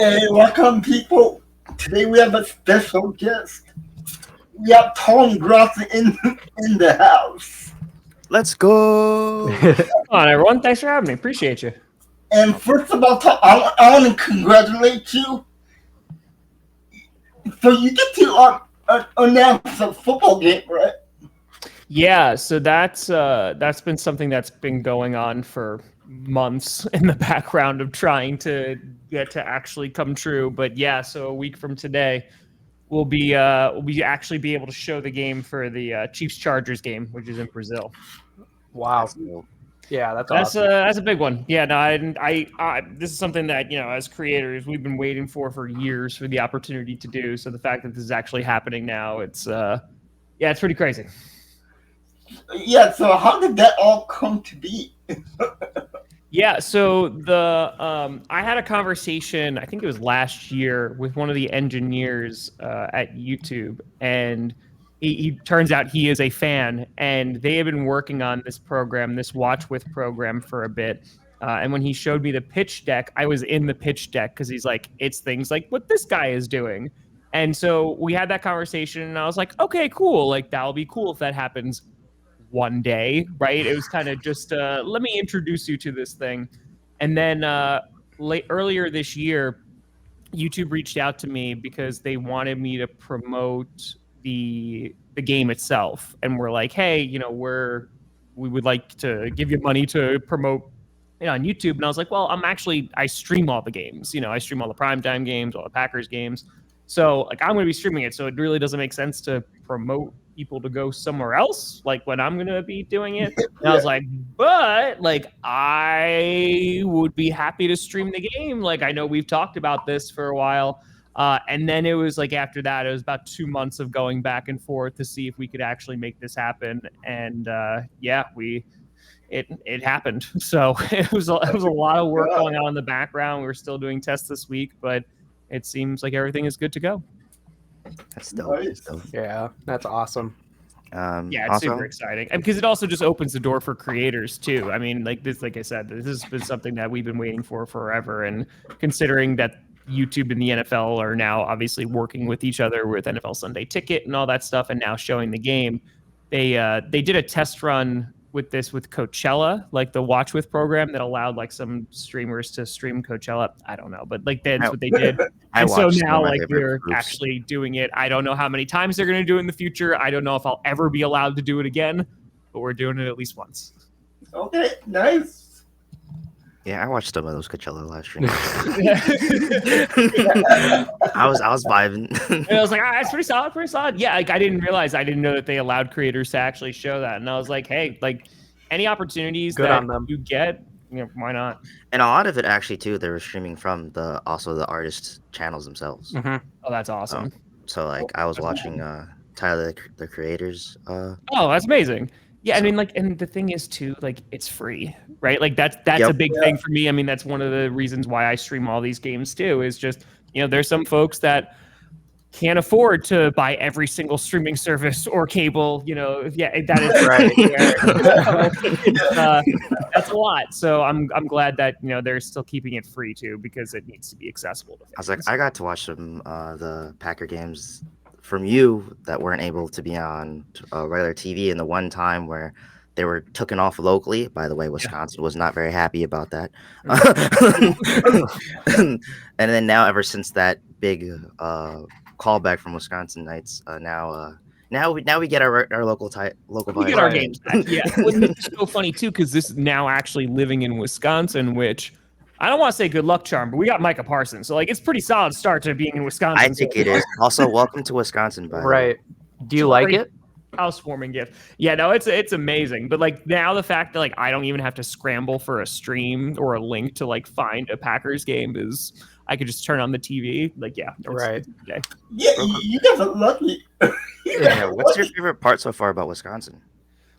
Hey, welcome, people. Today we have a special guest. We have Tom Grossi in the house. Let's go. Come on, everyone. Thanks for having me. Appreciate you. And first of all, Tom, I want to congratulate you. So you get to announce a football game, right? Yeah, so that's been something that's been going on for months in the background of trying to get to actually come true. But yeah, so a week from today, we'll be actually be able to show the game for the Chiefs Chargers game, which is in Brazil. Wow. Yeah, that's awesome. That's a big one. Yeah, no, I this is something that, as creators, we've been waiting for years for the opportunity to do. So the fact that this is actually happening now, it's pretty crazy. Yeah, so how did that all come to be? Yeah, so I had a conversation, I think it was last year, with one of the engineers at YouTube, and he turns out he is a fan, and they have been working on this program, this Watch With program, for a bit. And when he showed me the pitch deck, I was in the pitch deck because he's like, it's things like what this guy is doing. And so we had that conversation, and I was like, okay, cool. Like, that'll be cool if that happens one day, right? It was kind of just let me introduce you to this thing. And then earlier this year, YouTube reached out to me because they wanted me to promote the game itself, and we're like, hey, we would like to give you money to promote on YouTube. And I was like, well, I stream all the games. I stream all the primetime games, all the Packers games. So like, I'm going to be streaming it. So it really doesn't make sense to promote people to go somewhere else, like when I'm going to be doing it. And I was like, but like, I would be happy to stream the game. Like, I know we've talked about this for a while. And then it was like, after that, it was about 2 months of going back and forth to see if we could actually make this happen. And it happened. So it was a lot of work going on in the background. We're still doing tests this week, but it seems like everything is good to go. That's dope. Nice. That's dope. Yeah, that's awesome. It's also, super exciting, and because it also just opens the door for creators too. I mean, like I said, this has been something that we've been waiting for forever. And considering that YouTube and the NFL are now obviously working with each other with NFL Sunday Ticket and all that stuff, and now showing the game, they did a test run with Coachella, like the Watch With program that allowed like some streamers to stream Coachella. I don't know, but like that's what they did. And so now like we're actually doing it. I don't know how many times they're going to do it in the future. I don't know if I'll ever be allowed to do it again, but we're doing it at least once. Okay, nice. Yeah, I watched some of those Coachella live streams. I was vibing. And I was like, it's pretty solid. Yeah, like I didn't know that they allowed creators to actually show that. And I was like, hey, like any opportunities Good that on them. you get, why not? And a lot of it actually too, they were streaming from the artists' channels themselves. Mm-hmm. Oh, that's awesome. So like I was watching Tyler the Creator's. Oh, that's amazing. Yeah, I mean, like, and the thing is too, like, it's free, right? Like that's a big thing for me. I mean, that's one of the reasons why I stream all these games too. Is just there's some folks that can't afford to buy every single streaming service or cable. That is right. That's a lot. So I'm glad that they're still keeping it free too, because it needs to be accessible to fans. I was like, I got to watch some the Packer games from you that weren't able to be on regular TV, and the one time where they were taken off locally. By the way, Wisconsin was not very happy about that. And then now, ever since that big callback from Wisconsin Knights, now we get our local we get our games back. Yeah, it's so funny too, because this is now actually living in Wisconsin, which I don't want to say good luck charm, but we got Micah Parsons, so like it's pretty solid start to being in Wisconsin. I think it is. Also, welcome to Wisconsin, by the way. Right. Do you like it? Housewarming gift. Yeah, no, it's amazing. But like now the fact that like I don't even have to scramble for a stream or a link to like find a Packers game is I could just turn on the TV. Like, yeah. Right. Yeah, you guys are lucky. Yeah, what's your favorite part so far about Wisconsin?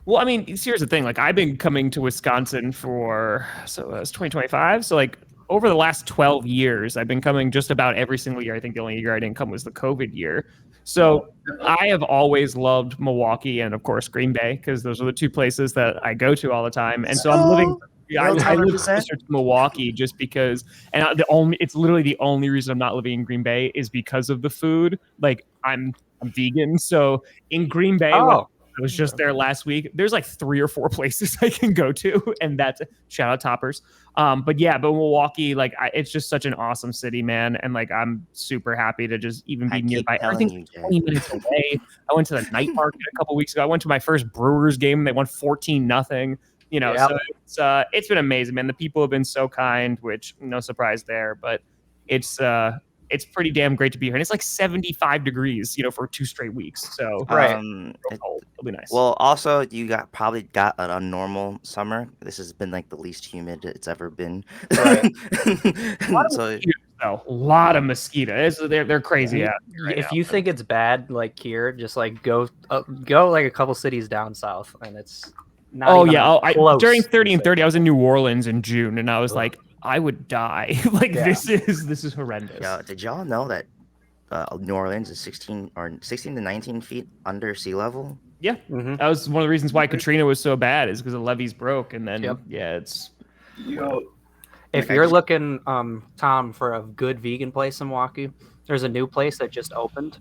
Well, I mean, here's the thing. Like, I've been coming to Wisconsin it's 2025. So, like, over the last 12 years, I've been coming just about every single year. I think the only year I didn't come was the COVID year. So, I have always loved Milwaukee and, of course, Green Bay, because those are the two places that I go to all the time. And so I'm living Yeah, I live closer to Milwaukee just because, and it's literally the only reason I'm not living in Green Bay is because of the food. Like I'm vegan, so in Green Bay, when I was just there last week, there's like 3 or 4 places I can go to, and that's shout out Toppers. But Milwaukee, like it's just such an awesome city, man, and like I'm super happy to just even be nearby. I think 20 minutes away. I went to the night market a couple weeks ago. I went to my first Brewers game, and they won 14-0. So it's been amazing, man. The people have been so kind, which no surprise there, but it's pretty damn great to be here. And it's like 75 degrees, for 2 straight weeks. So it'll be nice. Well, also you probably got an abnormal summer. This has been like the least humid it's ever been. Right. A lot of mosquitoes. They're crazy. If you think it's bad, like here, just like go like a couple cities down south, and it's not. During 30 and 30, I was in New Orleans in June, and I was like, I would die. This is horrendous. Yeah, did y'all know that New Orleans is 16 to 19 feet under sea level? Yeah, that was one of the reasons why Katrina was so bad, is because the levees broke, and then it's. If you're looking, Tom, for a good vegan place in Milwaukee, there's a new place that just opened.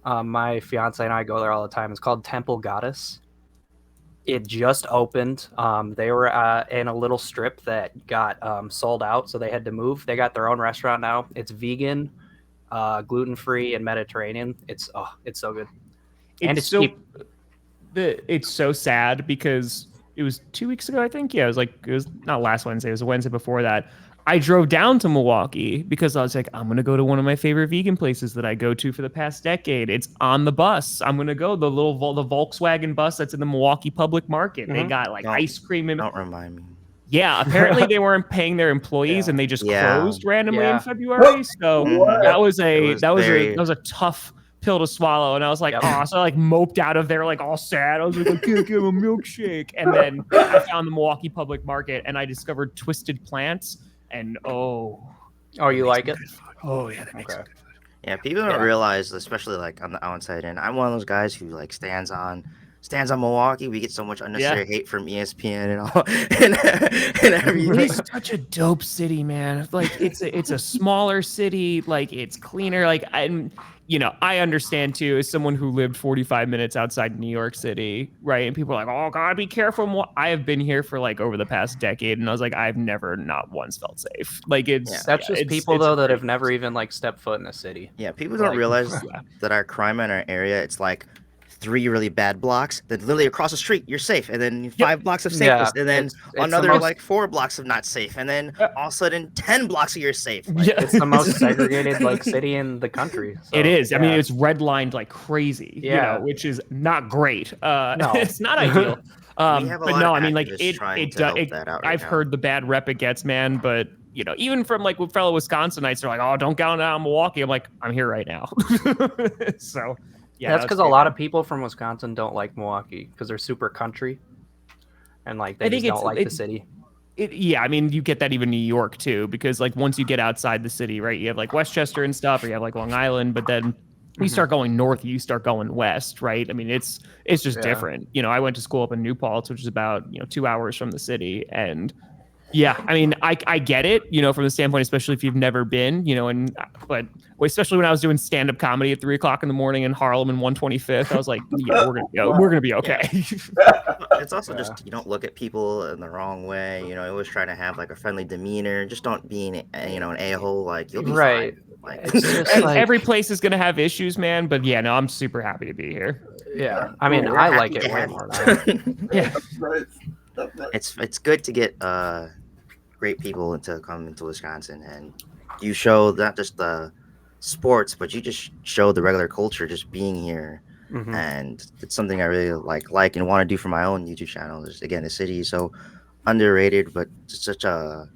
My fiance and I go there all the time. It's called Temple Goddess. It just opened. They were in a little strip that got sold out, so they had to move. They got their own restaurant now. It's vegan, gluten-free, and Mediterranean. It's so good. And it's cheap. It's so sad because it was 2 weeks ago, I think. Yeah, it was not last Wednesday. It was a Wednesday before that. I drove down to Milwaukee because I was like, I'm going to go to one of my favorite vegan places that I go to for the past decade. It's on the bus. I'm going to go the Volkswagen bus that's in the Milwaukee public market. They got like ice cream. Don't remind me. Yeah, apparently they weren't paying their employees and they just closed randomly in February. So that was a tough pill to swallow, and I was like, so I like moped out of there like all sad. I was like, I can't get a milkshake. And then I found the Milwaukee public market and I discovered Twisted Plants, and you like it? Oh yeah, that makes good food. Yeah, people don't realize, especially like on the outside end, I'm one of those guys who like stands on Milwaukee. We get so much unnecessary hate from ESPN and all and everything. It's such a dope city, man. Like it's a smaller city, like it's cleaner. Like I understand too, as someone who lived 45 minutes outside New York City, right? And people are like, oh God, be careful. I have been here for like over the past decade, and I was like, I've never not once felt safe. Like that's just people though that have never even like stepped foot in a city. Yeah, people don't realize that our crime in our area, it's like 3 really bad blocks, then literally across the street you're safe, and then 5 blocks of safeness, and then another like 4 blocks of not safe, and then all of a sudden 10 blocks of you're safe. It's the most segregated like city in the country. So, it is. I mean, it's redlined like crazy, which is not great. It's not ideal. But no, I mean, like I've heard the bad rep it gets, man. But even from like fellow Wisconsinites, they're like, oh, don't go down Milwaukee. I'm like, I'm here right now. So. Yeah, that's because a lot of people from Wisconsin don't like Milwaukee because they're super country, and like they just don't like the city. I mean, you get that even in New York too, because like once you get outside the city, right, you have like Westchester and stuff, or you have like Long Island, but then you start going north, you start going west, right? I mean, it's just different. I went to school up in New Paltz, which is about 2 hours from the city, and I mean, I get it, from the standpoint, especially if you've never been, but especially when I was doing stand-up comedy at 3:00 in the morning in Harlem and 125th, I was like, we're gonna be okay. It's also just, you don't look at people in the wrong way. Always trying to have like a friendly demeanor. Just don't be an a-hole. Like you'll be fine. Like, and every place is gonna have issues, man. But I'm super happy to be here. Yeah, I mean, I like it way more now. It's good to get great people to come into Wisconsin, and you show not just the sports, but you just show the regular culture just being here. And it's something I really like and want to do for my own YouTube channel. Again, the city is so underrated, but just such a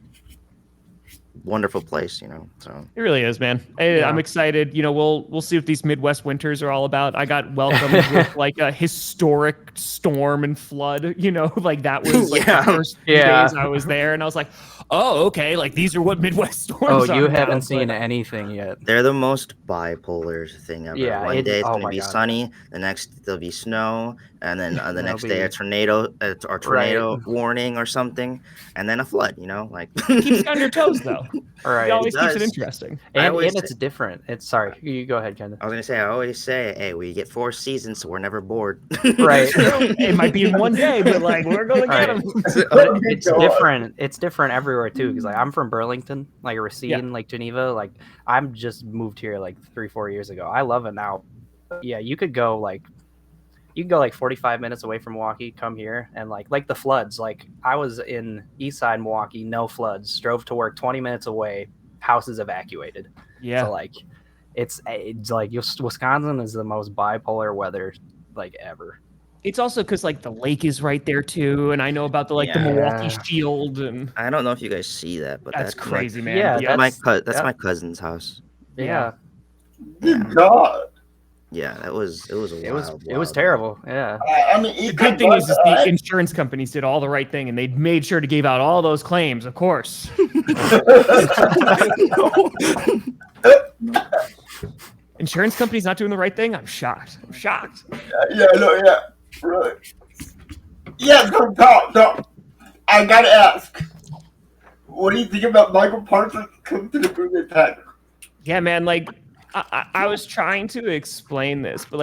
wonderful place, So It really is, man. I'm excited. We'll see what these Midwest winters are all about. I got welcomed with like a historic storm and flood. Like that was like the first few days I was there, and I was like, oh, okay, like these are what Midwest storms are. You haven't seen anything yet. They're the most bipolar thing ever. Yeah, One day it's going to be sunny, the next there'll be snow, and then the next day a tornado warning or something, and then a flood. Like keeps you on your toes though. Right, it always keeps it interesting. And it's different. Sorry, you go ahead, Ken. I was gonna say, I always say, hey, we get 4 seasons, so we're never bored. Right. It might be in one day, but like we're gonna get them. It's different. It's different everywhere too. Because like I'm from Burlington, like Racine, like Geneva. Like I'm just moved here like 3-4 years ago. I love it now. Yeah, you could go like 45 minutes away from Milwaukee, come here, and like the floods. Like I was in East Side Milwaukee, no floods. Drove to work 20 minutes away, houses evacuated. Yeah. So like, it's like Wisconsin is the most bipolar weather like ever. It's also because like the lake is right there too, and I know about the Milwaukee Shield, and I don't know if you guys see that, but that's crazy, man. Yeah, that's my cousin's house. Yeah. God. Yeah, it was It was terrible. Yeah. I mean, the good thing is the insurance companies did all the right thing, and they made sure to give out all those claims, of course. Insurance companies not doing the right thing? I'm shocked. Really. Yeah, so Tom, I gotta ask, what do you think about Micah Parsons coming to the Green Bay Packers? Yeah, man, like I was trying to explain this, but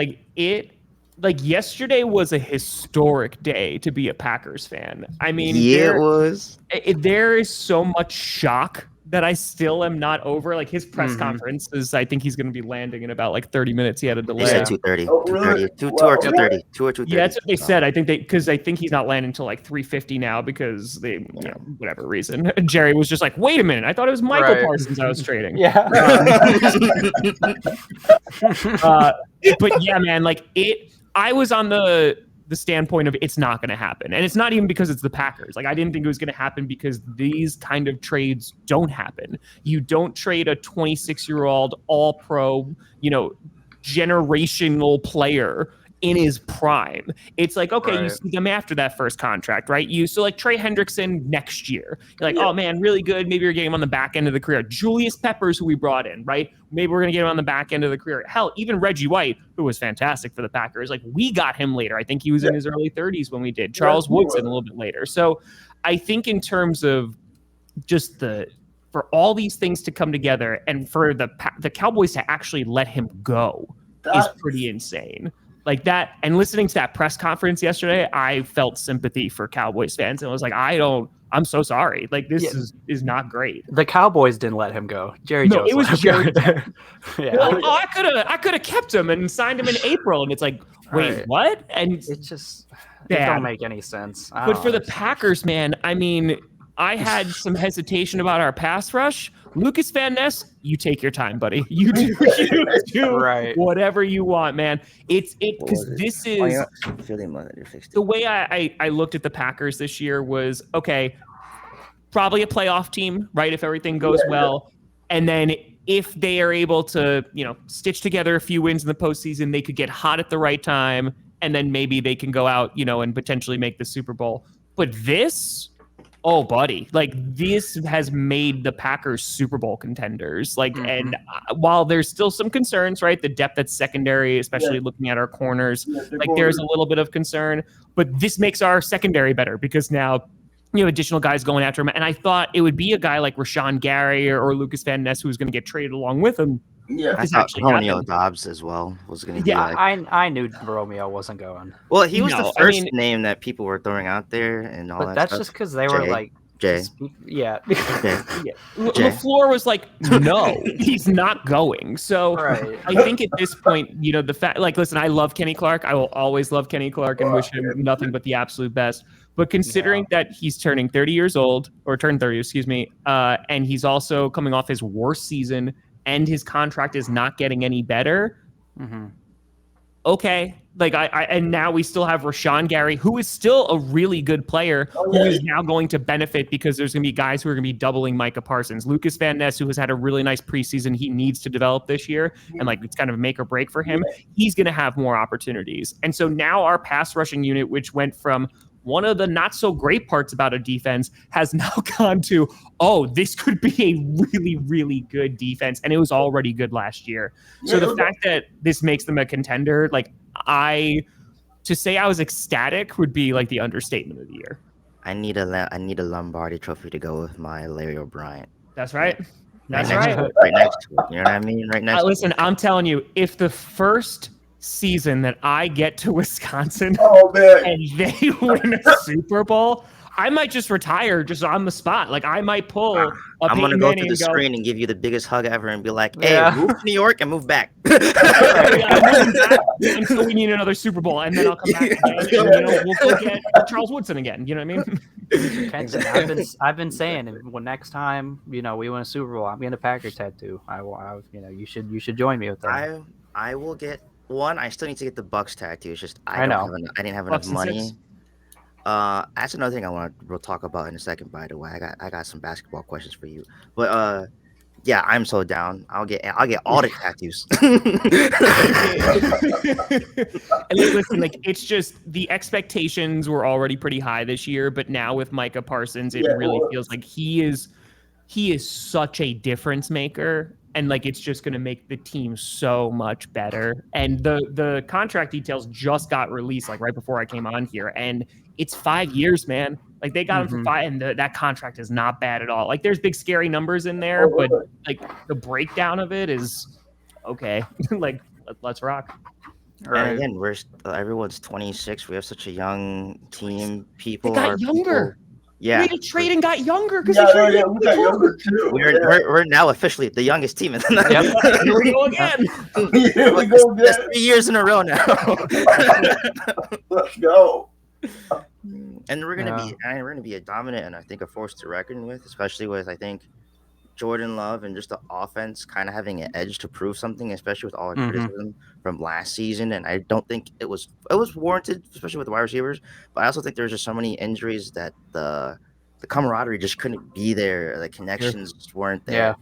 yesterday was a historic day to be a Packers fan. I mean, it was. There is so much shock that I still am not over. Like his press conference is, I think he's going to be landing in about like 30 minutes. He had a delay. They said 2:30. 2:30. 2 or 2:30. 2 or 2:30. Yeah, that's what they said. I think because I think he's not landing until like 3:50 now because they, whatever reason. Jerry was just like, wait a minute. I thought it was Michael Parsons I was trading. Yeah. But yeah, man, like I was on the standpoint of it's not going to happen. And it's not even because it's the Packers. Like I didn't think it was going to happen because these kind of trades don't happen. You don't trade a 26-year-old all-pro, generational player in his prime. It's like, okay, you see them after that first contract, right? So like Trey Hendrickson next year. You're like, oh man, really good. Maybe you're getting him on the back end of the career. Julius Peppers, who we brought in, right? Maybe we're going to get him on the back end of the career. Hell, even Reggie White, who was fantastic for the Packers, like we got him later. I think he was in his early 30s when we did. Charles Woodson a little bit later. So I think in terms of just for all these things to come together and for the Cowboys to actually let him go is pretty insane. Like that, and listening to that press conference yesterday, I felt sympathy for Cowboys fans, and I was like, I'm so sorry. Like this is not great. The Cowboys didn't let him go. Jerry Jones. It was Jerry. Yeah. I could have kept him and signed him in April, and it's like, wait, what? And it don't make any sense. But for the Packers, man, I mean, I had some hesitation about our pass rush. Lucas Van Ness, you take your time, buddy. You do whatever you want, man. Because this is the way I looked at the Packers this year was, okay, probably a playoff team, right? If everything goes well. And then if they are able to, stitch together a few wins in the postseason, they could get hot at the right time. And then maybe they can go out, and potentially make the Super Bowl. But this... Oh, buddy, like this has made the Packers Super Bowl contenders. Like, and while there's still some concerns, right? The depth at secondary, especially looking at our corners, there's a little bit of concern, but this makes our secondary better because now you have additional guys going after him. And I thought it would be a guy like Rashawn Gary or Lucas Van Ness who's going to get traded along with him. Yeah, I thought Romeo Dobbs as well was going to be. Yeah, I knew Romeo wasn't going. Well, he was the first name that people were throwing out there, and all that. That's stuff. just because they were like, Jay. Yeah. LaFleur was like, no, he's not going. So I think at this point, the fact, like, listen, I love Kenny Clark. I will always love Kenny Clark and wish him nothing but the absolute best. But considering that he's turning 30 years old, or turned 30, excuse me, and he's also coming off his worst season, and his contract is not getting any better. okay. Like and now we still have Rashawn Gary, who is still a really good player, who is now going to benefit because there's going to be guys who are going to be doubling Micah Parsons. Lucas Van Ness, who has had a really nice preseason, he needs to develop this year, and like it's kind of a make or break for him. He's going to have more opportunities, and so now our pass rushing unit, which went from one of the not so great parts about a defense, has now gone to, oh, this could be a really, really good defense. And it was already good last year. So the fact that this makes them a contender, like to say I was ecstatic would be like the understatement of the year. I need a Lombardi trophy to go with my Larry O'Brien. That's right. That's right. right. Right next to it. You know what I mean? Right next listen, I'm telling you, if the first season that I get to Wisconsin and they win a Super Bowl, I might just retire just on the spot. Like I might pull a I'm going to go through the screen and give you the biggest hug ever and be like, hey, move to New York and move back. Until we need another Super Bowl. And then I'll come back again and we'll go get Charles Woodson again. You know what I mean? I've been saying when next time, we win a Super Bowl, I'm getting a Packers tattoo. You should join me with that. I will get one. I still need to get the Bucks tattoo. It's just I didn't have enough Bucks money. That's another thing we'll talk about in a second. By the way, I got some basketball questions for you. But yeah, I'm so down. I'll get all the tattoos. And listen, like it's just the expectations were already pretty high this year, but now with Micah Parsons, it really feels like he is such a difference maker. And like it's just going to make the team so much better. And the contract details just got released like right before I came on here, and it's 5 years, man. Like they got him for 5, and that contract is not bad at all. Like there's big scary numbers in there, but like the breakdown of it is okay. Like let's rock. And again, everyone's 26. We have such a young team. People they got younger. Yeah, we trade and got younger because we got younger too. We're now officially the youngest team in the Yep. Here we go again. Here we go again. That's 3 years in a row now. Let's go. And we're gonna be a dominant and I think a force to reckon with, especially with I think Jordan Love and just the offense kind of having an edge to prove something, especially with all our criticism from last season. And I don't think it was warranted, especially with the wide receivers. But I also think there's just so many injuries that the camaraderie just couldn't be there. The connections just weren't there. Yeah.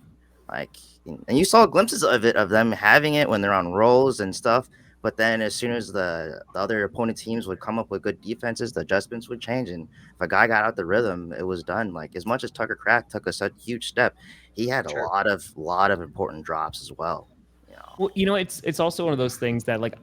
Like, and you saw glimpses of them having it when they're on rolls and stuff. But then as soon as the other opponent teams would come up with good defenses, the adjustments would change. And if a guy got out the rhythm, it was done. Like as much as Tucker Kraft took a such huge step, he had a lot of important drops as well. Well, it's also one of those things that like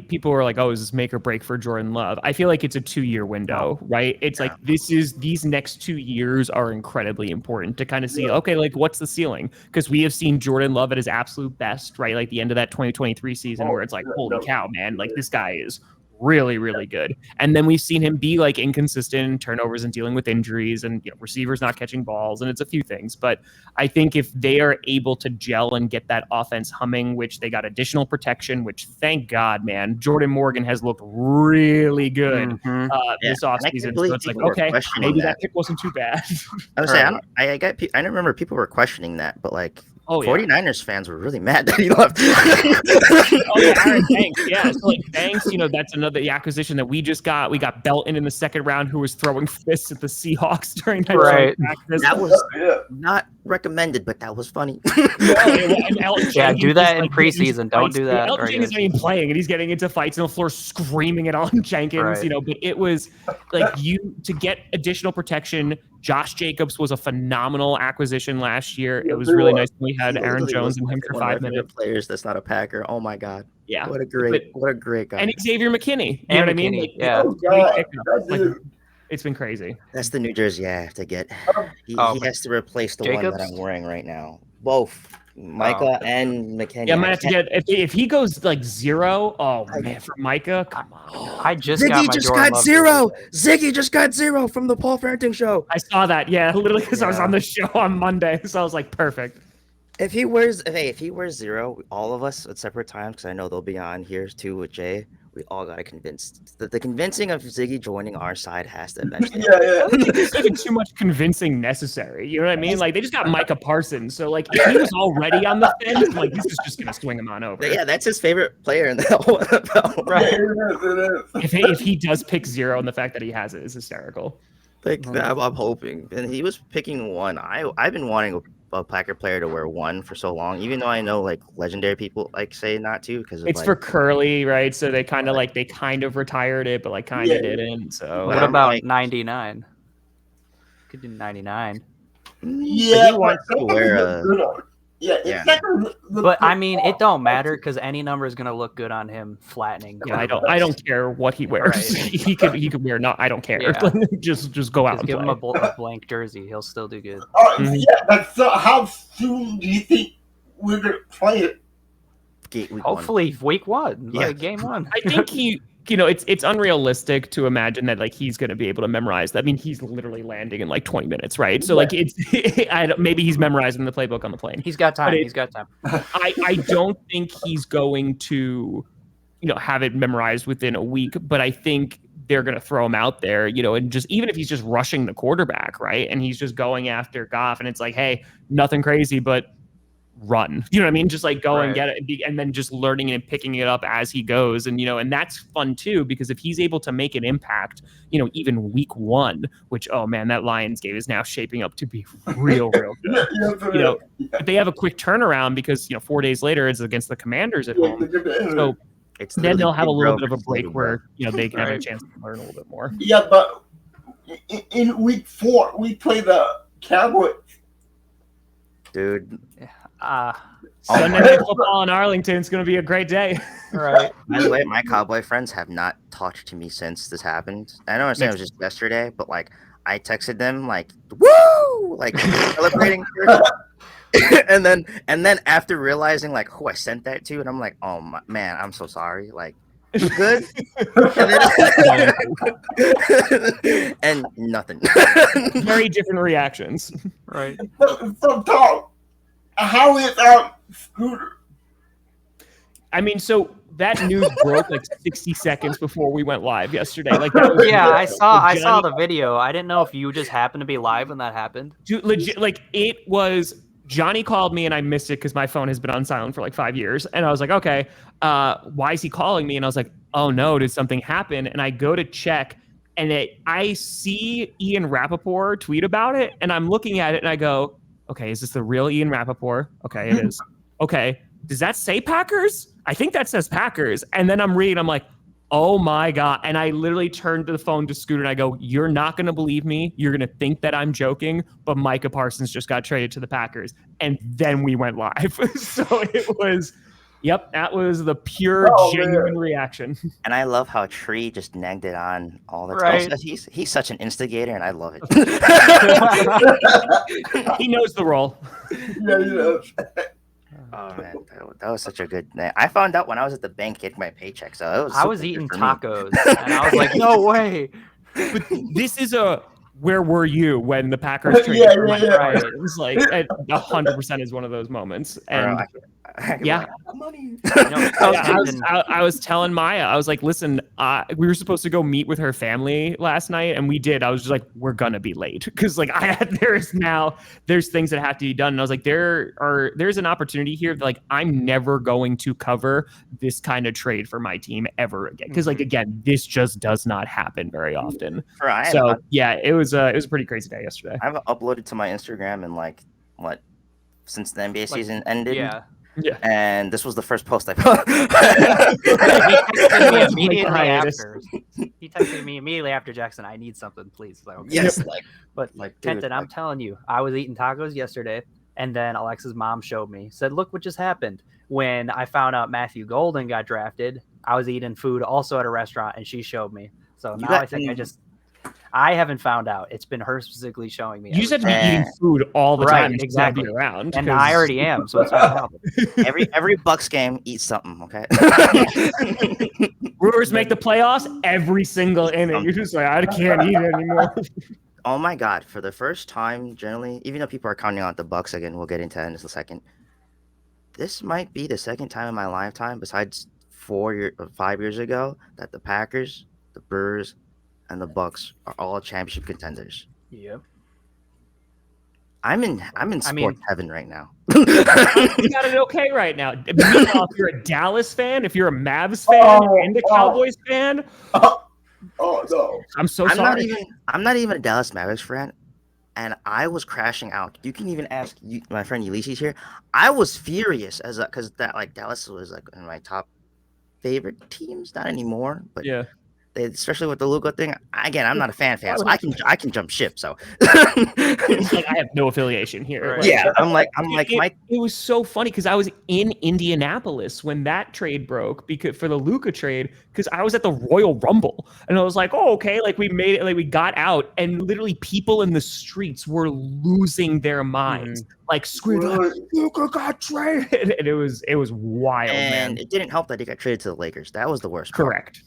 people were like, oh, is this make or break for Jordan Love? I feel like it's a 2-year window, right? It's like these next 2 years are incredibly important to kind of see, okay, like what's the ceiling? Because we have seen Jordan Love at his absolute best, right? Like the end of that 2023 season where it's like, holy cow, man, like this guy is really, really good. And then we've seen him be like inconsistent in turnovers and dealing with injuries and receivers not catching balls. And it's a few things. But I think if they are able to gel and get that offense humming, which they got additional protection, which thank God, man, Jordan Morgan has looked really good this offseason. So it's like, okay, maybe that pick wasn't too bad. I was saying, I remember people were questioning that, but like, 49ers fans were really mad that he left. Aaron Banks. Yeah. So like Banks, that's another acquisition that we just got. We got Belton in the second round who was throwing fists at the Seahawks during that practice. That was not recommended, but that was funny. Do that in preseason. Don't do that. Elton Jenkins isn't even playing, and he's getting into fights on the floor, screaming at Alton Jenkins. But it was like to get additional protection. Josh Jacobs was a phenomenal acquisition last year. It was really nice. We had Aaron Jones and him for 5 minutes. Players that's not a Packer. Oh my God. Yeah. What a great guy. And Xavier McKinney. You know what I mean? It's been crazy. That's the New Jersey I have to get. He has to replace the one that I'm wearing right now. Both. Micah and McKinney. Yeah, I might have to get if he goes like 0. Oh man, for Micah, come on. I just Ziggy got my just Jordan got 0. Ziggy just got 0 from the Paul Farrington show. I saw that. Yeah, literally because I was on the show on Monday, so I was like, perfect. If he wears 0, all of us at separate times, because I know they'll be on here too with Jay. We all got to convince. The convincing of Ziggy joining our side has to eventually. Yeah, I yeah. don't think there's even too much convincing necessary. You know what I mean? Like they just got Micah Parsons, so like if he was already on the fence, I'm like this is just gonna swing him on over. But yeah, that's his favorite player in the whole NFL. Right. It is. If he does pick 0, and the fact that he has it is hysterical. Like I'm hoping, and he was picking 1. I've been wanting a Packer player to wear 1 for so long, even though I know like legendary people like say not to because It's for Curly, right? So they kind of retired it, but like kind of didn't. So What I'm about like- 99? Could do 99. Yeah, he wants to wear a. Yeah, Yeah. exactly. But I mean, it don't matter because any number is gonna look good on him flattening. yeah, I don't care what he wears. Right. he could wear not. I don't care. Yeah. just go out Just and give play. him a blank jersey. He'll still do good. Mhm. Yeah, but so how soon do you think we're gonna play it? Week 1. Hopefully, week 1, Yeah. like game 1. I think it's unrealistic to imagine that like he's going to be able to memorize that. I mean, he's literally landing in like 20 minutes, right? So like it's maybe he's memorizing the playbook on the plane. He's got time. But He's got time. I don't think he's going to, have it memorized within a week, but I think they're going to throw him out there, and just even if he's just rushing the quarterback, right? And he's just going after Goff and it's like, hey, nothing crazy, but run, you know what I mean? Just like go and get it and then just learning and picking it up as he goes. And, and that's fun too, because if he's able to make an impact, even week 1, which, oh man, that Lions game is now shaping up to be real good. If they have a quick turnaround because, 4 days later it's against the Commanders at home. So then they'll have a little bit of a break where, they can have a chance to learn a little bit more. Yeah, but in week 4, we play the Cowboys. Dude. Sunday Night Football in Arlington is going to be a great day. Right. By the way, my Cowboy friends have not talked to me since this happened. I know it was just yesterday, but like I texted them like woo, like celebrating, and then after realizing like who I sent that to, and I'm like, oh man, I'm so sorry. Like, you good? And nothing. Very different reactions. Right. So Tom, how is our Scooter? I mean, so that news broke like 60 seconds before we went live yesterday. Like, that was I saw the video. I didn't know if you just happened to be live when that happened. Dude, legit, like it was. Johnny called me and I missed it because my phone has been on silent for like 5 years. And I was like, okay, why is he calling me? And I was like, oh no, did something happen? And I go to check and I see Ian Rappaport tweet about it. And I'm looking at it and I go, okay, is this the real Ian Rappaport? Okay, it is. Okay, does that say Packers? I think that says Packers. And then I'm reading, I'm like, oh my God. And I literally turned to the phone to Scooter and I go, you're not going to believe me. You're going to think that I'm joking, but Micah Parsons just got traded to the Packers. And then we went live. So it was, that was the pure, genuine reaction. And I love how Tree just nagged it on all the Right. time. He's such an instigator, and I love it. He knows the role. Yeah. Oh man, that was such a good night. I found out when I was at the bank getting my paycheck, so it was. I was super eating good for me. tacos, and I was like, no way. But this is where were you when the Packers traded Yeah, for yeah, Micah yeah. Parsons? Like 100% is one of those moments. And yeah. Money. I was telling Maya, I was like, listen, we were supposed to go meet with her family last night, and we did. I was just like, we're gonna be late because like there's things that have to be done. And I was like, there's an opportunity here that like I'm never going to cover this kind of trade for my team ever again. Because like again, this just does not happen very often. So yeah, it was a pretty crazy day yesterday. I've uploaded to my Instagram in like since the NBA season ended. Yeah. Yeah. And this was the first post I put. He texted me immediately Hiatus. after. He texted me immediately after Jackson. I need something, please. Like, okay. Yes, But Kenton, I'm telling you, I was eating tacos yesterday, and then Alexa's mom showed me. Said, "Look what just happened." When I found out Matthew Golden got drafted, I was eating food also at a restaurant, and she showed me. So now I think I haven't found out. It's been her specifically showing me. You just have to be eating food all the time. Exactly. Be around, and I already am, so it's not a problem. every Bucks game, eat something, okay? Brewers make the playoffs every single inning. You're just like, I can't eat it anymore. Oh my God! For the first time, generally, even though people are counting out the Bucks again, we'll get into that in a second. This might be the second time in my lifetime, besides 5 years ago that the Packers, the Brewers, and the Bucks are all championship contenders. Yep. I'm in sports heaven right now. You got it okay right now. Meanwhile, if you're a Dallas fan, if you're a Mavs fan and a Cowboys fan, no, I'm so sorry. I'm not even a Dallas Mavericks fan, and I was crashing out. You can even ask my friend Ulysses here. I was furious because Dallas was like in my top favorite teams, not anymore, but yeah. Especially with the Luka thing. Again, I'm not a fan, so I can jump ship. So It's like I have no affiliation here. Right. Yeah, it was so funny because I was in Indianapolis when that trade broke for the Luka trade because I was at the Royal Rumble and I was like, oh, okay, like we made it, like we got out, and literally people in the streets were losing their minds, like screaming, like, Luka got traded, and it was wild, man. It didn't help that he got traded to the Lakers. That was the worst part. Correct.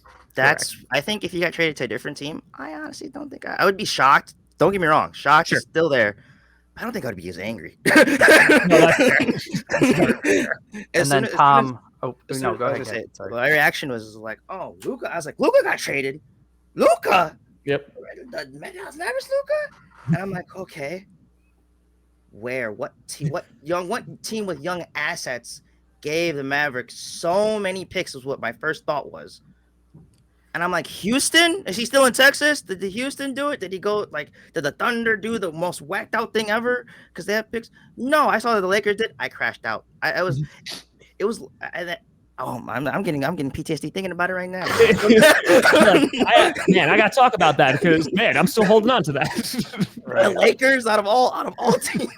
I think if you got traded to a different team, I honestly don't think I would be shocked. Don't get me wrong. Shocked is still there. I don't think I'd be as angry. No, that's fair. And then Tom. Go ahead. My reaction was like, oh, Luka. I was like, Luka got traded. Luka? Yep. The Mavericks Luka? And I'm like, okay. Where? What team with young assets gave the Mavericks so many picks was what my first thought was. And I'm like, Houston? Is he still in Texas? Did the Houston do it? Did he go did the Thunder do the most whacked out thing ever? Because they have picks? No, I saw that the Lakers did. I crashed out. I'm getting PTSD thinking about it right now. I got to talk about that because, man, I'm still holding on to that. Right. The Lakers out of all teams.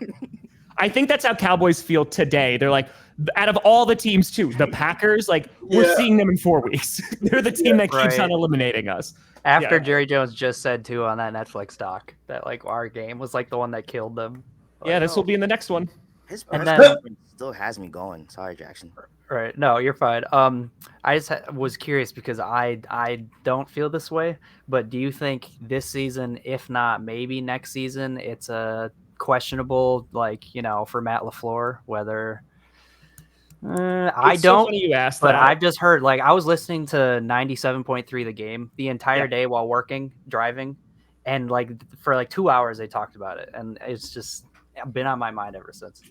I think that's how Cowboys feel today. They're like, out of all the teams too, the Packers, we're seeing them in 4 weeks. They're the team that keeps on eliminating us. After Jerry Jones just said too on that Netflix doc that our game was the one that killed them. This will be in the next one. His still has me going. Sorry, Jackson. Right. No, you're fine. I just was curious because I don't feel this way, but do you think this season, if not maybe next season, it's a questionable for Matt LaFleur whether I don't. So you asked but that. I've just heard I was listening to 97.3 the game the entire day while driving, and for 2 hours they talked about it, and it's just been on my mind ever since.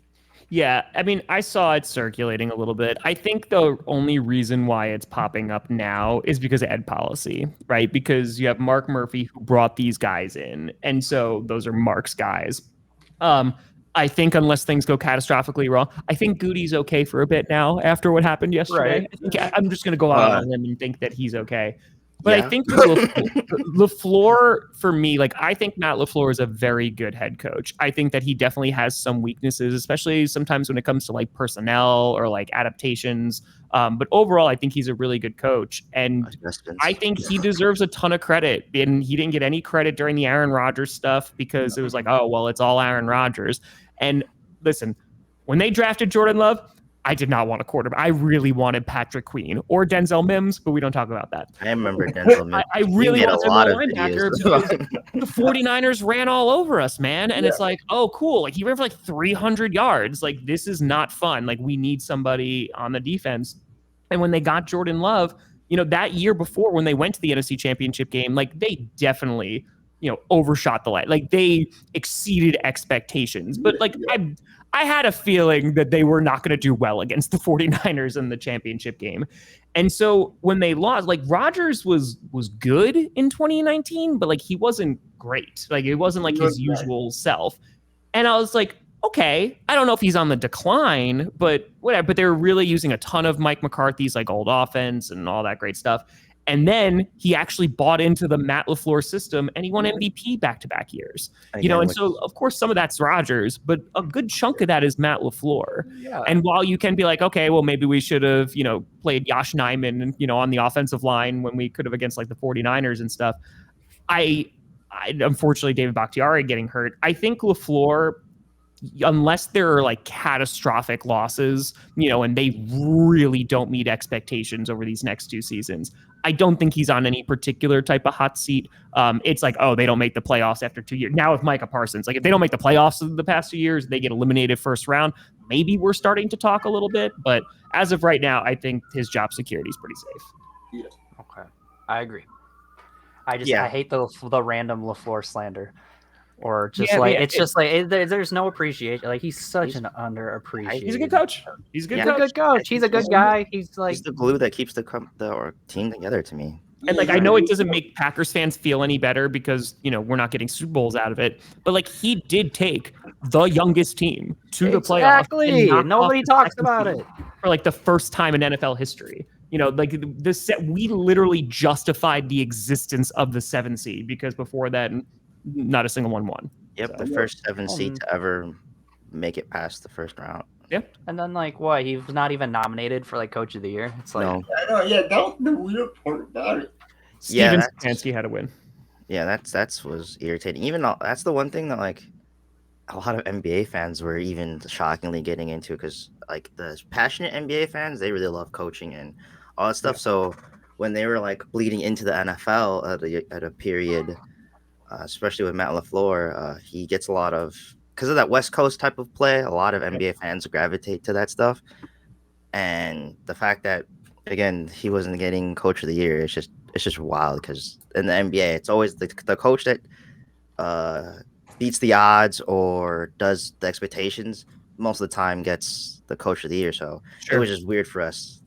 Yeah, I mean, I saw it circulating a little bit. I think the only reason why it's popping up now is because of ed policy, right? Because you have Mark Murphy who brought these guys in, and so those are Mark's guys. I think unless things go catastrophically wrong, I think Goody's okay for a bit now after what happened yesterday. Right. I'm just going to go out on him and think that he's okay. But I think LaFleur, for me, I think Matt LaFleur is a very good head coach. I think that he definitely has some weaknesses, especially sometimes when it comes to personnel or adaptations. But overall, I think he's a really good coach. And I think he deserves a ton of credit. And he didn't get any credit during the Aaron Rodgers stuff because it was it's all Aaron Rodgers. And listen, when they drafted Jordan Love, I did not want a quarterback. I really wanted Patrick Queen or Denzel Mims, but we don't talk about that. I remember Denzel Mims. I really wanted a linebacker because the 49ers ran all over us, man. And it's oh, cool. He ran for 300 yards. This is not fun. We need somebody on the defense. And when they got Jordan Love, that year before when they went to the NFC Championship game, they definitely, overshot the light. They exceeded expectations. But I had a feeling that they were not going to do well against the 49ers in the championship game. And so when they lost, Rodgers was good in 2019, but he wasn't great. It wasn't his usual self. And I was like, okay, I don't know if he's on the decline, but whatever. But they were really using a ton of Mike McCarthy's old offense and all that great stuff. And then he actually bought into the Matt LaFleur system, and he won MVP back-to-back years. So of course some of that's Rodgers, but a good chunk of that is Matt LaFleur. Yeah. And while you can be okay, well maybe we should have played Josh Nijman on the offensive line when we could have against the 49ers and stuff. I unfortunately David Bakhtiari getting hurt. I think LaFleur, unless there are catastrophic losses, and they really don't meet expectations over these next 2 seasons, I don't think he's on any particular type of hot seat. It's they don't make the playoffs after 2 years. Now with Micah Parsons, if they don't make the playoffs in the past 2 years, they get eliminated first round. maybe we're starting to talk a little bit. But as of right now, I think his job security is pretty safe. Okay, I agree. I Yeah. hate the random LaFleur slander, or just there's no appreciation. Like he's such an underappreciated. He's a good coach. He's a good coach. He's a good guy. He's the glue that keeps the team together to me. And like, I know it doesn't make Packers fans feel any better because, we're not getting Super Bowls out of it. But like, he did take the youngest team to the playoffs. Exactly. Nobody talks about it. For like the first time in NFL history. Like we literally justified the existence of the 7 seed because before that, not a single one won. Yep, the first 7 seed to ever make it past the first round. Yeah. And then he was not even nominated for like Coach of the Year. It's like No. Yeah, that was the weird part about it. Steven Stefanski had to win. Yeah, that's was irritating. Even though that's the one thing that like a lot of NBA fans were even shockingly getting into because like the passionate NBA fans, they really love coaching and all that stuff. So when they were like bleeding into the NFL at a period, especially with Matt LaFleur, he gets a lot of because of that West Coast type of play. A lot of NBA fans gravitate to that stuff, and the fact that again he wasn't getting Coach of the Year, it's just wild because in the NBA, it's always the coach that beats the odds or does the expectations. Most of the time, gets the Coach of the Year. So it was just weird for us.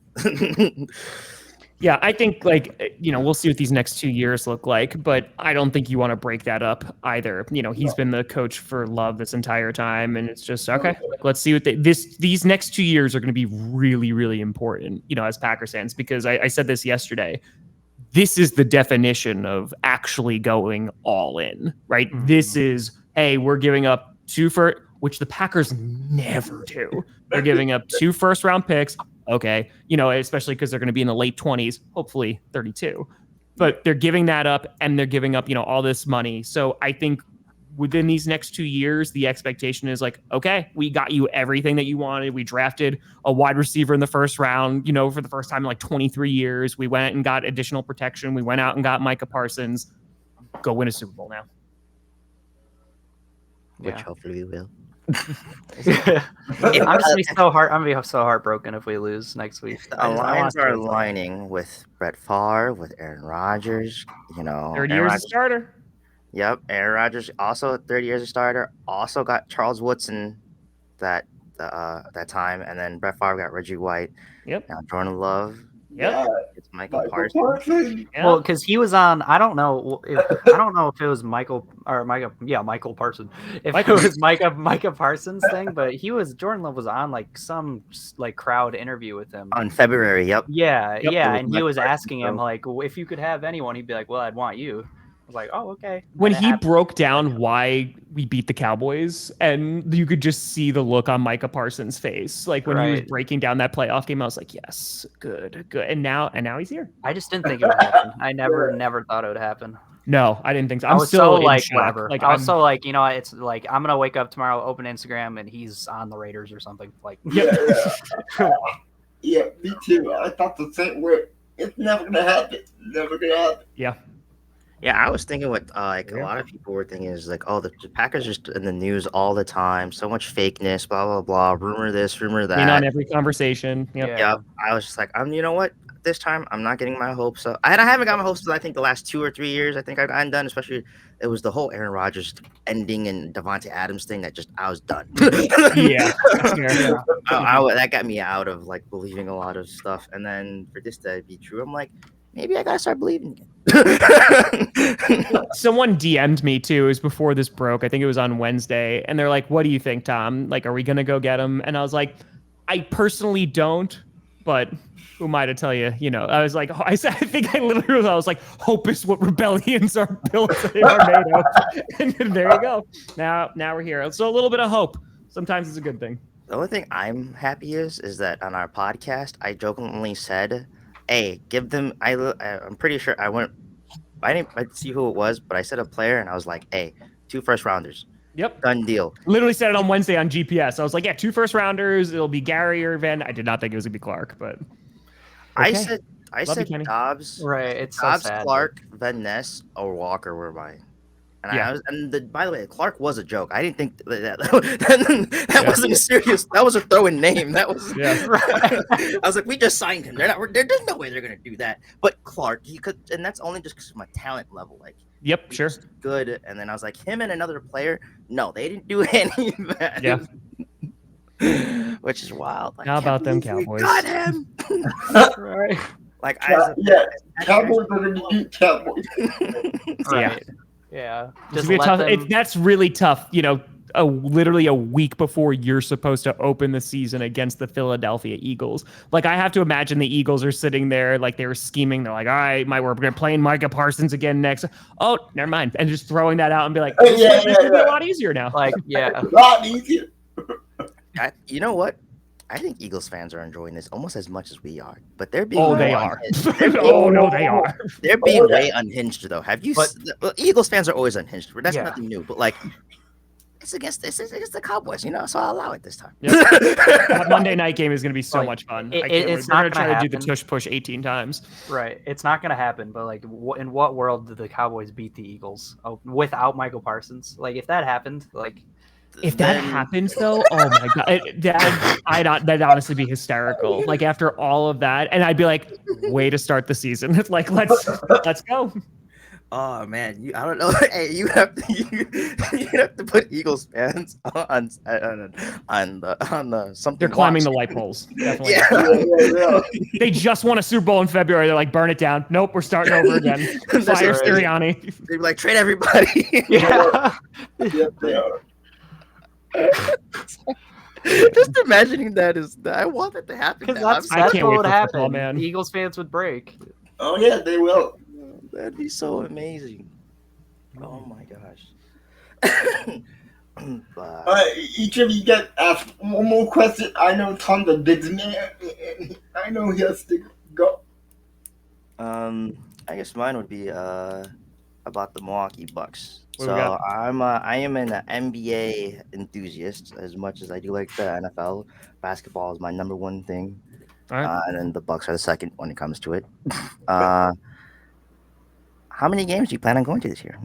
Yeah, I think we'll see what these next 2 years look like, but I don't think you want to break that up either. He's been the coach for Love this entire time, and it's just okay. Let's see what these next 2 years are going to be really, really important. As Packers fans, because I said this yesterday. This is the definition of actually going all in, right? Mm-hmm. This is, hey, we're giving up 2 which the Packers never do. They're giving up 2 first-round picks. Okay, especially because they're going to be in the late 20s, hopefully 32. But they're giving that up, and they're giving up, all this money. So I think within these next 2 years, the expectation is like, okay, we got you everything that you wanted. We drafted a wide receiver in the first round, for the first time in like 23 years. We went and got additional protection. We went out and got Micah Parsons. Go win a Super Bowl now. Which hopefully we will. I'm gonna be so heartbroken if we lose next week. The Lions are aligning with Brett Favre, with Aaron Rodgers. 30 years as a starter. Yep, Aaron Rodgers also 30 years a starter. Also got Charles Woodson that time, and then Brett Favre got Reggie White. Yep. Now Jordan Love. Yep. It's Micah Parsons. Yeah. Well, because he was on. I don't know if it was Michael Parsons. If it was Micah Parsons thing, but Jordan Love was on like some like crowd interview with him on February. Yep. Yeah, and he was asking him like, if you could have anyone, he'd be like, well, I'd want you. I was like, oh, okay. When he broke down why we beat the Cowboys, and you could just see the look on Micah Parsons' face, like when he was breaking down that playoff game, I was like, yes, good. And now he's here. I just didn't think it would happen. I never thought it would happen. No, I didn't think so. I was still so like shock. whatever. Like, I was so like, it's like I'm gonna wake up tomorrow, open Instagram, and he's on the Raiders or something. Like, yeah, me too. I thought the same way. It's never gonna happen. Never gonna happen. Yeah. Yeah, I was thinking what a lot of people were thinking is like, oh, the Packers just in the news all the time, so much fakeness, blah blah blah, rumor this, rumor that. On every conversation. Yep. Yeah. I was just like, you know what? This time I'm not getting my hopes up. I haven't got my hopes up. I think the last 2 or 3 years, I think I've gotten done. Especially it was the whole Aaron Rodgers ending and Devontae Adams thing that just I was done. Yeah, that got me out of like believing a lot of stuff. And then for this to be true, I'm like, maybe I gotta start believing again. Someone DM'd me too. It was before this broke. I think it was on Wednesday, and they're like, "What do you think, Tom? Like, are we gonna go get him?" And I was like, "I personally don't, but who am I to tell you?" I was like, I was like, "Hope is what rebellions are built are made of." And there you go. Now we're here. So a little bit of hope. Sometimes it's a good thing. The only thing I'm happy is that on our podcast, I jokingly said, hey, give them. I'm pretty sure I didn't see who it was, but I said a player, and I was like, hey, 2 first rounders. Yep. Done deal. Literally said it on Wednesday on GPS. I was like, yeah, 2 first rounders. It'll be Gary or Van. I did not think it was gonna be Clark, but okay. I said Dobbs. Right. It's so Dobbs, sad. Clark, Van Ness, or Walker were mine. And Yeah. I was, and by the way, Clark was a joke. I didn't think that wasn't a serious. That was a throw-in name. That was. Yeah. I was like, we just signed him. There's no way they're gonna do that. But Clark, he could, and that's only just because of my talent level. Like, Yep, he sure. was good. And then I was like, him and another player. No, they didn't do any of that. Yeah. Which is wild. Like, How can't about them believe we Cowboys? got him. Right. Like, Cowboys are going to beat Cowboys. Right. Yeah. Just that's really tough. You know, literally a week before you're supposed to open the season against the Philadelphia Eagles. Like, I have to imagine the Eagles are sitting there, like they were scheming. They're like, all right, we're going to play Micah Parsons again next. Oh, never mind. And just throwing that out and be like, this will be a lot easier now. Like, yeah. A lot easier. you know what? I think Eagles fans are enjoying this almost as much as we are, but they're being. Oh, they are. Oh no, they are. They're being way unhinged, though. Have you? Eagles fans are always unhinged. That's nothing new. But like, it's against the Cowboys, you know. So I'll allow it this time. Yep. That Monday night game is going to be so much fun. It's not going to try to do the tush push 18 times. Right. It's not going to happen. But like, in what world did the Cowboys beat the Eagles without Michael Parsons? Like, if that happened, like. If that happens, though, oh my god, that'd honestly be hysterical. Like, after all of that, and I'd be like, way to start the season. Like, let's go. Oh man, I don't know. Hey, you have to put Eagles fans on the something. They're climbing the light poles. Definitely. Yeah. They just won a Super Bowl in February. They're like, burn it down. Nope, we're starting over again. Fire Sirianni. They'd be like, trade everybody. Yeah. Yes, they are. Just imagining that I want that to happen. Because I that's can't what wait would for happen. football, man. The Eagles fans would break. Oh yeah, they will. That'd be so amazing. Oh my gosh. Each of you get asked one more question. I know Tom's a busy man, and I know he has to go. I guess mine would be about the Milwaukee Bucks. What do we got? I am an NBA enthusiast as much as I do like the NFL. Basketball is my number one thing, All right. and then the Bucks are the second when it comes to it. How many games do you plan on going to this year?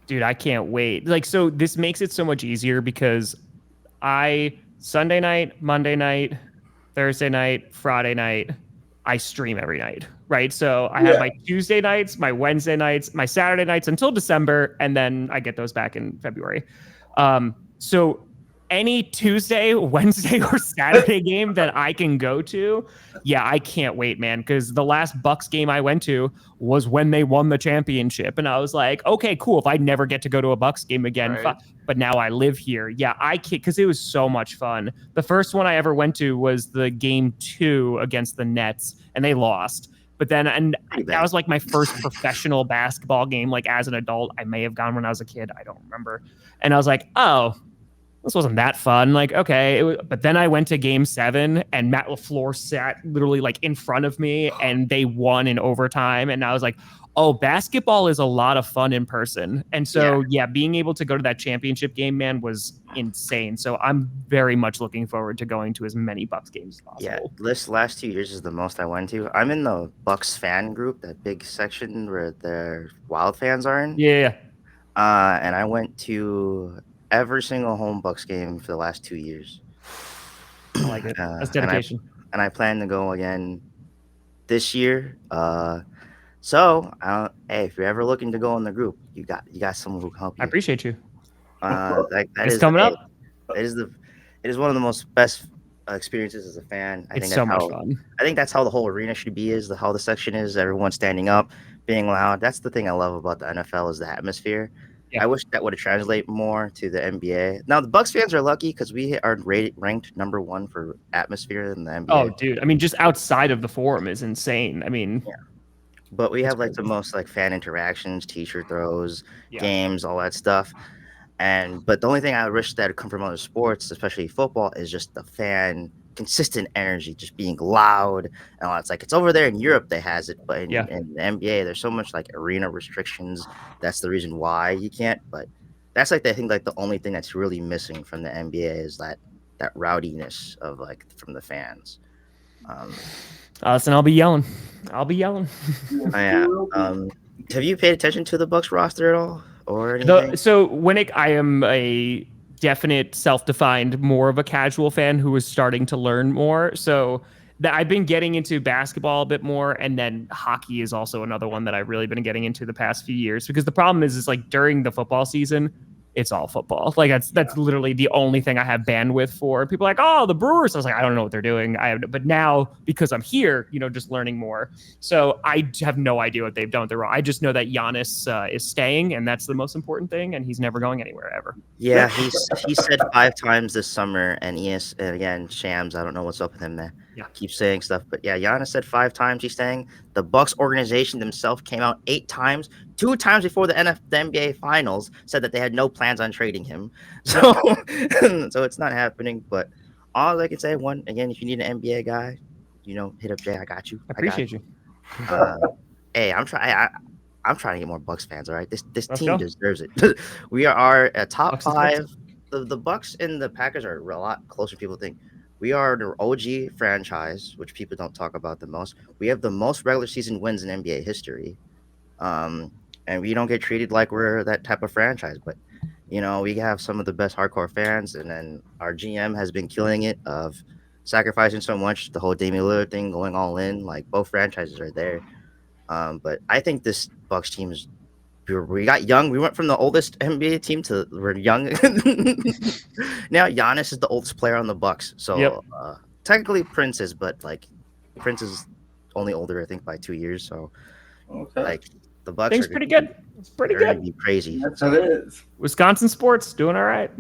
Dude, I can't wait. Like, so this makes it so much easier because Sunday night, Monday night, Thursday night, Friday night, I stream every night, right? So I have my Tuesday nights, my Wednesday nights, my Saturday nights until December, and then I get those back in February. So any Tuesday, Wednesday, or Saturday game that I can go to, I can't wait, man, because the last Bucks game I went to was when they won the championship, and I was like, okay, cool. If I never get to go to a Bucks game again, but now I live here. I can't, because it was so much fun. The first one I ever went to was the game 2 against the Nets, and they lost. But then, and that was like my first professional basketball game, like as an adult. I may have gone when I was a kid. I don't remember. And I was like, oh, this wasn't that fun. Like, okay. But then I went to game 7 and Matt LaFleur sat literally like in front of me and they won in overtime. And I was like, oh, basketball is a lot of fun in person. And so, being able to go to that championship game, man, was insane. So I'm very much looking forward to going to as many Bucks games as possible. Yeah, this last 2 years is the most I went to. I'm in the Bucks fan group, that big section where the Wild fans are in. Yeah. And I went to every single home Bucks game for the last 2 years. I like it. That's dedication. And I plan to go again this year. So, hey, if you're ever looking to go in the group, you got someone who can help you. I appreciate you. It's coming up. It is one of the most best experiences as a fan. It's so much fun. I think that's how the whole arena should be. How the section is. Everyone standing up, being loud. That's the thing I love about the NFL is the atmosphere. Yeah. I wish that would have translated more to the NBA. Now the Bucks fans are lucky because we are ranked number 1 for atmosphere in the NBA. Oh, dude! I mean, just outside of the Forum is insane. I mean, but we have like the most like fan interactions, t-shirt throws, games, all that stuff. But the only thing I wish that would come from other sports, especially football, is just the fan consistent energy, just being loud and all. It's like it's over there in Europe they has it, but in the NBA there's so much like arena restrictions. That's the reason why you can't. But that's like I think like the only thing that's really missing from the NBA is that rowdiness of like from the fans. Listen, I'll be yelling. Have you paid attention to the Bucks roster at all or anything? I am a definite self-defined more of a casual fan who is starting to learn more. So that I've been getting into basketball a bit more, and then hockey is also another one that I've really been getting into the past few years, because the problem is like during the football season, it's all football. Like that's literally the only thing I have bandwidth for. People are like, oh, the Brewers. I was like, I don't know what they're doing. But now because I'm here, just learning more. So I have no idea what they've done with their role. I just know that Giannis is staying, and that's the most important thing, and he's never going anywhere ever. Yeah, he said 5 times this summer, and and again, Shams, I don't know what's up with him there. Yeah. Keep saying stuff, but yeah, Giannis said 5 times he's staying. The Bucks organization themselves came out 8 times, 2 times before the NBA Finals, said that they had no plans on trading him. So, so it's not happening. But all I can say, again, if you need an NBA guy, hit up Jay. I got you. I appreciate you. Hey, I'm trying to get more Bucks fans. All right, this Let's team go. deserves it. We are a top Bucks is 5. The Bucks and the Packers are a lot closer than people think. We are the OG franchise, which people don't talk about the most. We have the most regular season wins in NBA history, and we don't get treated like we're that type of franchise. But we have some of the best hardcore fans, and then our GM has been killing it of sacrificing so much. The whole Damian Lillard thing, going all in, like both franchises are there. But I think this Bucks team is. We got young. We went from the oldest NBA team to we're young. Now Giannis is the oldest player on the Bucks. So technically Prince is, but like Prince is only older, I think, by 2 years. So like the Bucks Things are pretty good. It's pretty good. Gonna be crazy. That's how it is. Wisconsin sports doing all right.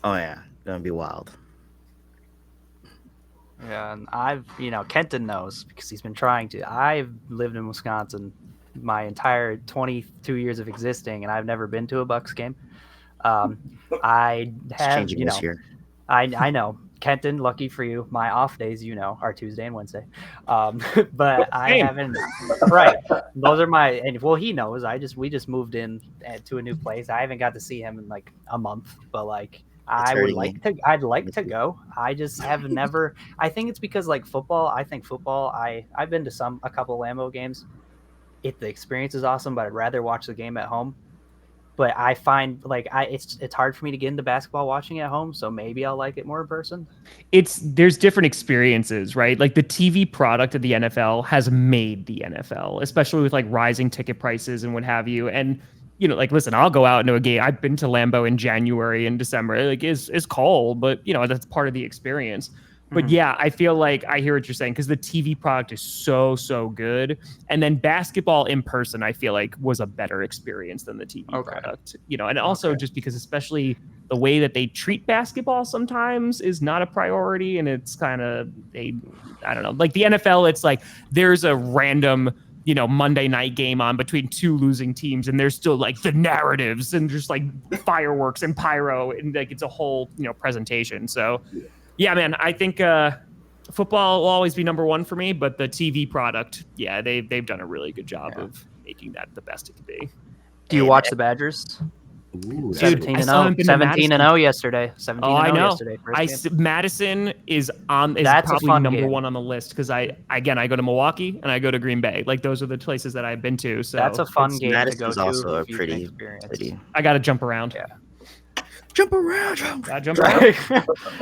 Oh yeah, gonna be wild. Yeah, and I've, Kenton knows because he's been trying to. I've lived in Wisconsin my entire 22 years of existing, and I've never been to a Bucks game. I have, this year. I know. Kenton, lucky for you, my off days, are Tuesday and Wednesday. But I haven't. Right, those are my. And well, he knows. We just moved in to a new place. I haven't got to see him in like a month, but like. I'd like to go. I just have never. I think it's because like football. I think football. I've been to a couple Lambeau games. The experience is awesome, but I'd rather watch the game at home. But I find like it's hard for me to get into basketball watching at home. So maybe I'll like it more in person. There's different experiences, right? Like the TV product of the NFL has made the NFL, especially with like rising ticket prices and what have you. And like, listen, I'll go out into a game. I've been to Lambeau in January and December. Like, it's cold, but that's part of the experience. But yeah, I feel like I hear what you're saying because the TV product is so good, and then basketball in person, I feel like was a better experience than the TV product. And also just because, especially the way that they treat basketball sometimes is not a priority, and it's kind of I don't know, like the NFL. It's like there's a random Monday night game on between 2 losing teams, and there's still like the narratives and just like fireworks and pyro, and like it's a whole presentation. So yeah, man, I think football will always be number 1 for me, but the TV product, yeah, they've done a really good job of making that the best it can be. Do you watch the Badgers? Ooh, 17-0 yesterday. 17-0 yesterday. Madison is probably number 1 on the list because I go to Milwaukee and I go to Green Bay. Like those are the places that I've been to. So that's a fun game Madison's to go to. Also a pretty city. I got to jump around. Yeah. Jump around. Jump around.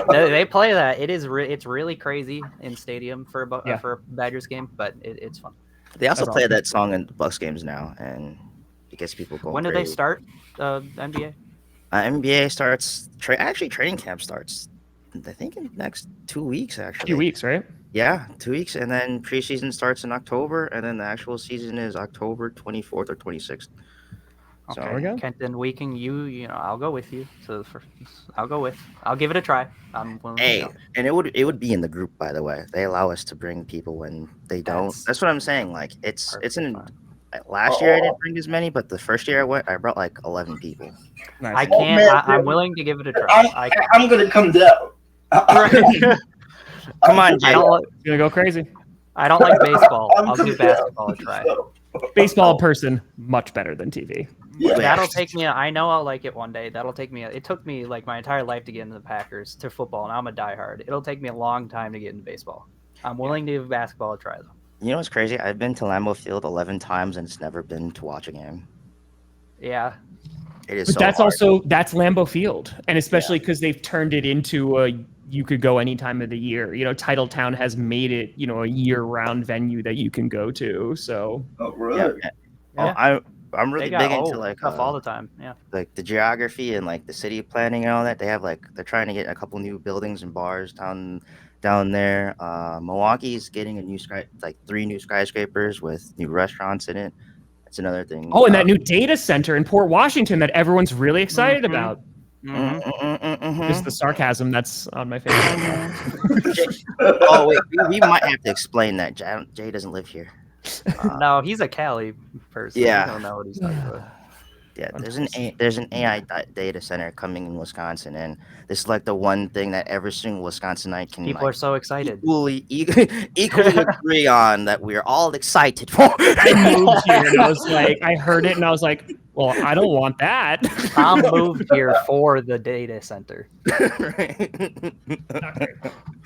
They play that. It's really crazy in stadium for a Badgers game, but it's fun. They also play that song in the Bucks games now, and it gets people going. When do they start NBA? NBA starts. Training camp starts. I think in the next 2 weeks. Actually, a few weeks, right? Yeah, 2 weeks, and then preseason starts in October, and then the actual season is October 24th or 26th. Okay, there we go. Kenton, we can I'll go with you. I'll give it a try. I'm willing to go. And it would be in the group, by the way. They allow us to bring people when they don't. That's what I'm saying. Like it's in. Last year I didn't bring as many, but the first year I went, I brought like 11 people. Nice. I can't. I'm willing to give it a try. I'm gonna come down. Come on, Jay. You're gonna go crazy. I don't like baseball. I'll give basketball a try. Baseball in person, much better than TV. Yeah. That'll take me. I know I'll like it one day. That'll take me. It took me like my entire life to get into the Packers to football, and I'm a diehard. It'll take me a long time to get into baseball. I'm willing to give basketball a try though. You know what's crazy? I've been to Lambeau Field 11 times and it's never been to watch a game. Yeah. It is But so that's hard. that's Lambeau Field, and especially because they've turned it into you could go any time of the year. Titletown has made it a year-round venue that you can go to. So Oh, Yeah, really? yeah. Yeah. I'm really They got big into like stuff all the time. Yeah. like the geography and like the city planning and all that. They have they're trying to get a couple new buildings and bars down there. Milwaukee's getting a new 3 new skyscrapers with new restaurants in it. That's another thing. and that new data center in Port Washington that everyone's really excited Mhm. about. Mhm. Just the sarcasm that's on my face. Oh wait, we might have to explain that. Jay doesn't live here. No, he's a Cali person. Yeah. He don't know what he's talking about. Yeah, there's an AI data center coming in Wisconsin, and this is like the one thing that every single Wisconsinite can People are so excited. equally agree on that we're all excited for. I moved here and I was like, I heard it and I was like, well, I don't want that. Tom moved here for the data center. Right. Not great.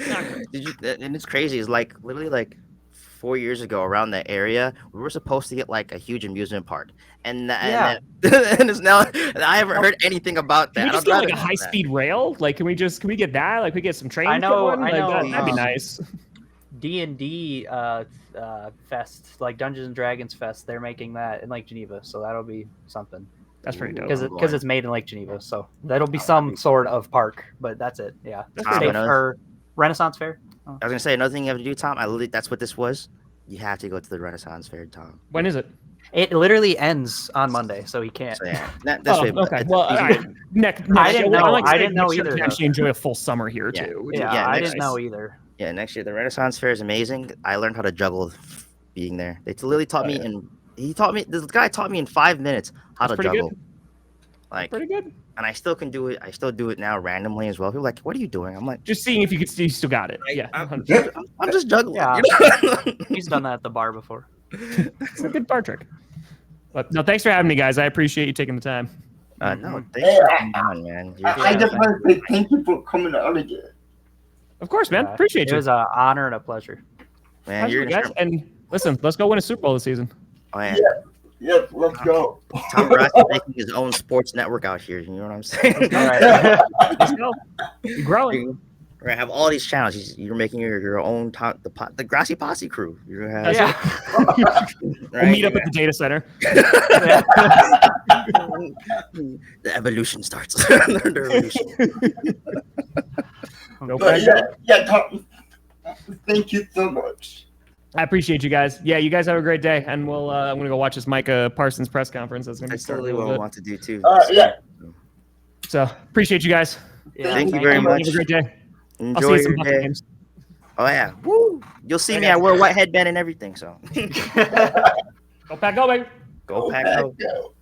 Not great. And it's crazy. It's like literally like 4 years ago around that area, we were supposed to get like a huge amusement park, and and it's now I haven't heard anything about that. Can we just get like a high-speed rail? Like, can we get that? Like, we get some trains. I know. That'd be nice. D&D fest, like Dungeons and Dragons fest, they're making that in Lake Geneva, so that'll be something. That's pretty dope. Because it's made in Lake Geneva, so that'll be some sort of park, but that's it. Yeah. Or Renaissance Fair. I was gonna say another thing you have to do, Tom. That's what this was. You have to go to the Renaissance Fair, Tom. When is it? It literally ends on Monday, so he can't. So yeah, okay. Well, all right. I didn't know. I didn't know either. You actually enjoy a full summer here too. Yeah, I didn't know either. Yeah, next year the Renaissance Fair is amazing. I learned how to juggle being there. They literally taught me, and this guy taught me in 5 minutes how to juggle. Good. Like pretty good. And I still can do it. I still do it now randomly as well. People are like, what are you doing? I'm like, just seeing if you still got it. Yeah, I'm just juggling. Yeah. He's done that at the bar before. It's a good bar trick. But no, thanks for having me, guys. I appreciate you taking the time. No, thanks for coming on, man. I just want to say thank you for coming on again. Of course, man. Appreciate you. It was an honor and a pleasure. Man, you're guys. And listen, let's go win a Super Bowl this season. Oh, yeah. Yes, let's go. Tom Grossi making his own sports network out here. You know what I'm saying? All right. Let's go. You're growing. We're gonna have all these channels. You're making your own the Grossi Posse crew. You're gonna have we'll meet up at the data center. The evolution starts. The evolution. Tom, thank you so much. I appreciate you guys. Yeah, you guys have a great day, and we'll. I'm gonna go watch this Micah Parsons press conference. That's gonna be totally what I want to do too. Yeah. So appreciate you guys. Yeah, thank you very much. Have a great day. Enjoy I'll see you your some day. games. Oh yeah, woo! You'll see me. I wear a white headband and everything. So go Pack, go, baby. Go Pack, go.